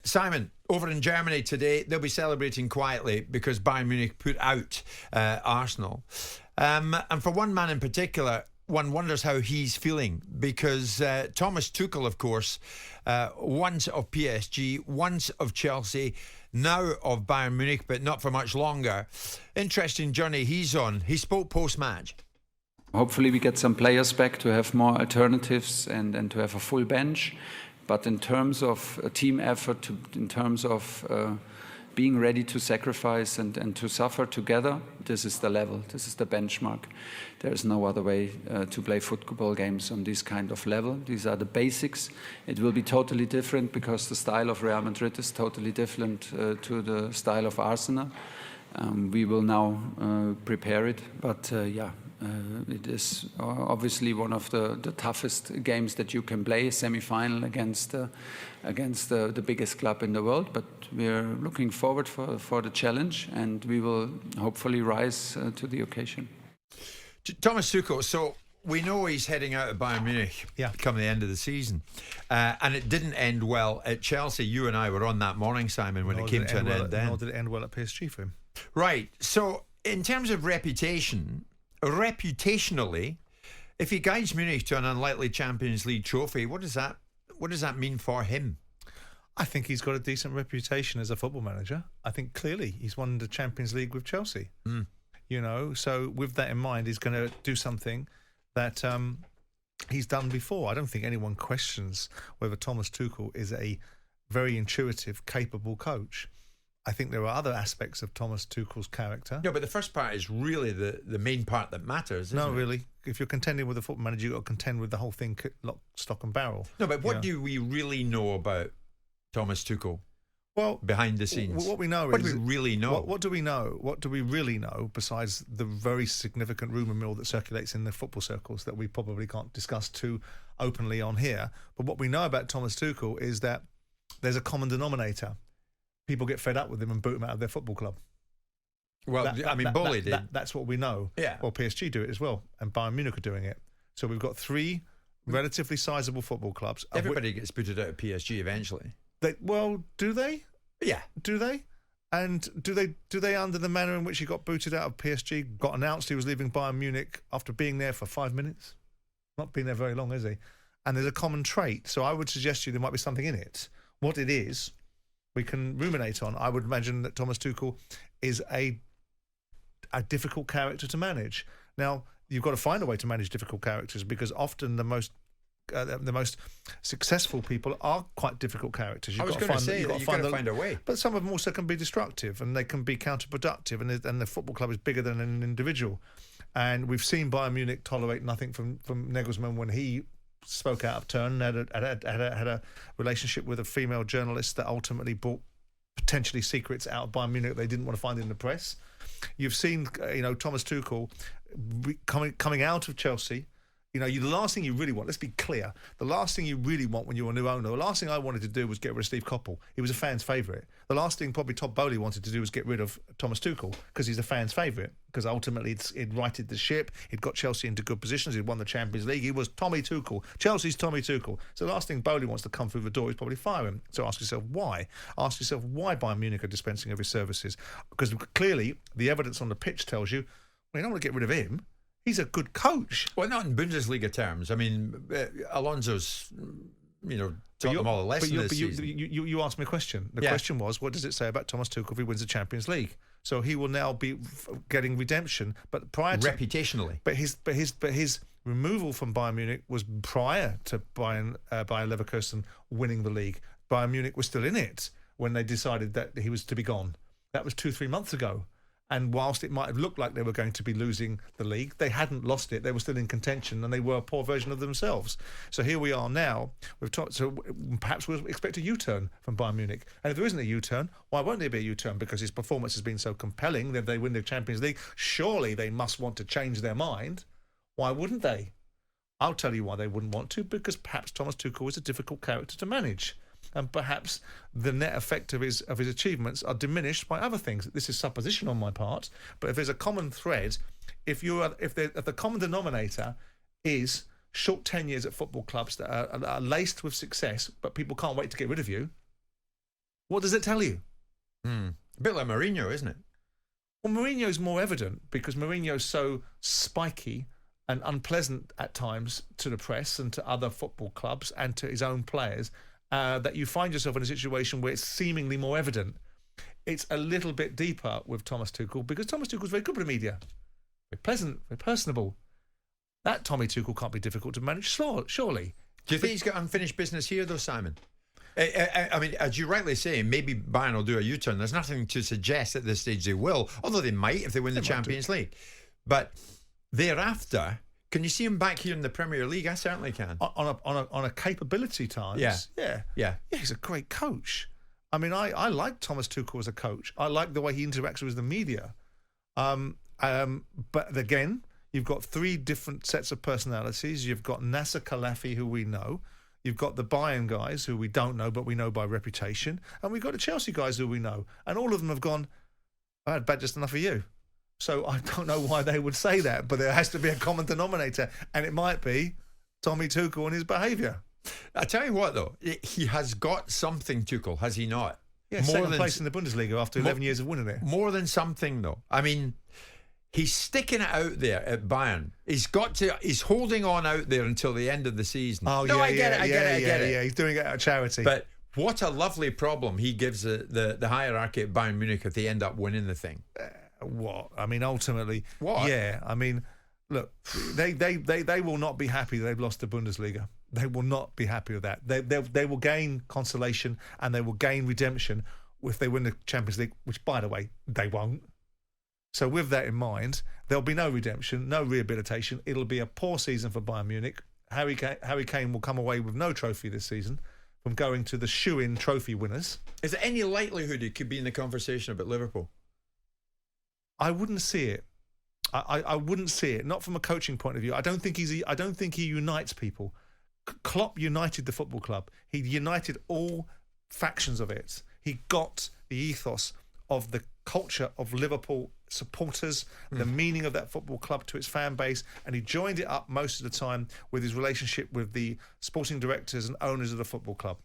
Simon, over in Germany today, they'll be celebrating quietly because Bayern Munich put out Arsenal. And for one man in particular, one wonders how he's feeling because Thomas Tuchel, of course, once of PSG, once of Chelsea, now of Bayern Munich, but not for much longer. Interesting journey he's on. He spoke post-match. Hopefully we get some players back to have more alternatives and to have a full bench. But in terms of a team effort, in terms of being ready to sacrifice and to suffer together, this is the level, this is the benchmark. There is no other way to play football games on this kind of level. These are the basics. It will be totally different because the style of Real Madrid is totally different to the style of Arsenal. We will now prepare it, but it is obviously one of the toughest games that you can play, a semi-final against the biggest club in the world. But we are looking forward for the challenge, and we will hopefully rise to the occasion. Thomas Tuchel, so we know he's heading out of Bayern Munich come the end of the season, and it didn't end well at Chelsea. You and I were on that morning, Simon, when it came to an end then. Nor did it end well at PSG for him. Right, so in terms of reputationally, if he guides Munich to an unlikely Champions League trophy, what does that mean for him? I think he's got a decent reputation as a football manager. I think clearly he's won the Champions League with Chelsea. You know, so with that in mind, he's going to do something that he's done before. I don't think anyone questions whether Thomas Tuchel is a very intuitive, capable coach. I think there are other aspects of Thomas Tuchel's character. No, but the first part is really the main part that matters, isn't it? No, really. If you're contending with a football manager, you've got to contend with the whole thing, lock, stock and barrel. No, but what do we really know about Thomas Tuchel? Well, behind the scenes, what we know what is... do we really know? What do we know? What do we really know besides the very significant rumour mill that circulates in the football circles that we probably can't discuss too openly on here? But what we know about Thomas Tuchel is that there's a common denominator. People get fed up with him and boot him out of their football club. Well, Boli did. That's what we know. Yeah. Well, PSG do it as well, and Bayern Munich are doing it. So we've got three relatively sizable football clubs. Everybody gets booted out of PSG eventually. Do they? Yeah. Do they? And do they under the manner in which he got booted out of PSG, got announced he was leaving Bayern Munich after being there for 5 minutes? Not been there very long, has he? And there's a common trait. So I would suggest to you there might be something in it. What it is, we can ruminate on. I would imagine that Thomas Tuchel is a difficult character to manage. Now, you've got to find a way to manage difficult characters because often the most successful people are quite difficult characters. You've got to find a way. But some of them also can be destructive and they can be counterproductive, and the football club is bigger than an individual. And we've seen Bayern Munich tolerate nothing from Nagelsmann when he spoke out of turn and had a relationship with a female journalist that ultimately brought potentially secrets out of Bayern Munich they didn't want to find in the press. You've seen, Thomas Tuchel coming out of Chelsea. The last thing you really want, let's be clear, the last thing you really want when you're a new owner, the last thing I wanted to do was get rid of Steve Coppell. He was a fan's favourite. The last thing probably Todd Bowley wanted to do was get rid of Thomas Tuchel because he's a fan's favourite, because ultimately it righted the ship, it got Chelsea into good positions, he'd won the Champions League, he was Tommy Tuchel, Chelsea's Tommy Tuchel. So the last thing Bowley wants to come through the door is probably fire him. So ask yourself why. Ask yourself why Bayern Munich are dispensing of his services. Because clearly the evidence on the pitch tells you, well, you don't want to get rid of him. He's a good coach. Well, not in Bundesliga terms. I mean, Alonso's, taught them all a lesson this season. You asked me a question. The question was, what does it say about Thomas Tuchel if he wins the Champions League? So he will now be getting redemption, but prior to reputationally. But his removal from Bayern Munich was prior to Bayer Leverkusen winning the league. Bayern Munich was still in it when they decided that he was to be gone. That was 2-3 months ago. And whilst it might have looked like they were going to be losing the league, they hadn't lost it. They were still in contention, and they were a poor version of themselves. So here we are now. So perhaps we'll expect a U-turn from Bayern Munich. And if there isn't a U-turn, why won't there be a U-turn? Because his performance has been so compelling that they win the Champions League. Surely they must want to change their mind. Why wouldn't they? I'll tell you why they wouldn't want to, because perhaps Thomas Tuchel is a difficult character to manage. And perhaps the net effect of his achievements are diminished by other things. This is supposition on my part, but if there's a common thread, if the common denominator is short tenures at football clubs that are laced with success, but people can't wait to get rid of you, What does it tell you? A bit like Mourinho, isn't it? Well, Mourinho's more evident because Mourinho's so spiky and unpleasant at times to the press and to other football clubs and to his own players that you find yourself in a situation where it's seemingly more evident. It's a little bit deeper with Thomas Tuchel because Thomas Tuchel's very good with the media. Very pleasant, very personable. That Tommy Tuchel can't be difficult to manage, surely. Do you think he's got unfinished business here, though, Simon? I mean, as you rightly say, maybe Bayern will do a U-turn. There's nothing to suggest at this stage they will, although they might if they win the Champions League. But thereafter, can you see him back here in the Premier League? I certainly can. On a capability times, yeah. He's a great coach. I mean, I like Thomas Tuchel as a coach. I like the way he interacts with the media. But again, you've got 3 different sets of personalities. You've got Nasser Khelaïfi, who we know. You've got the Bayern guys, who we don't know, but we know by reputation. And we've got the Chelsea guys, who we know. And all of them have gone, I had bad just enough of you. So I don't know why they would say that, but there has to be a common denominator. And it might be Tommy Tuchel and his behaviour. I tell you what, though, he has got something, Tuchel, has he not? Yeah, second place in the Bundesliga after 11 years of winning it. More than something, though. I mean, he's sticking it out there at Bayern. He's holding on out there until the end of the season. Oh, no, yeah, I get it. Yeah, he's doing it out of charity. But what a lovely problem he gives the hierarchy at Bayern Munich if they end up winning the thing. What? I mean, ultimately, what? Yeah, I mean, look, they will not be happy they've lost the Bundesliga. They will not be happy with that. They will gain consolation and they will gain redemption if they win the Champions League, which, by the way, they won't. So with that in mind, there'll be no redemption, no rehabilitation. It'll be a poor season for Bayern Munich. Harry Kane will come away with no trophy this season from going to the shoe-in trophy winners. Is there any likelihood he could be in the conversation about Liverpool? I wouldn't see it. I wouldn't see it. Not from a coaching point of view. I don't think he unites people. Klopp united the football club. He united all factions of it. He got the ethos of the culture of Liverpool supporters, the meaning of that football club to its fan base, and he joined it up most of the time with his relationship with the sporting directors and owners of the football club.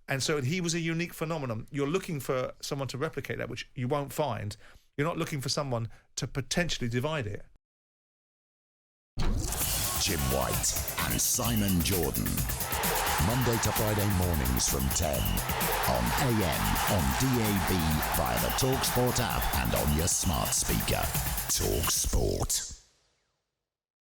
And so he was a unique phenomenon. You're looking for someone to replicate that, which you won't find. You're not looking for someone to potentially divide it. Jim White and Simon Jordan. Monday to Friday mornings from 10 on AM, on DAB, via the talkSPORT app and on your smart speaker. talkSPORT.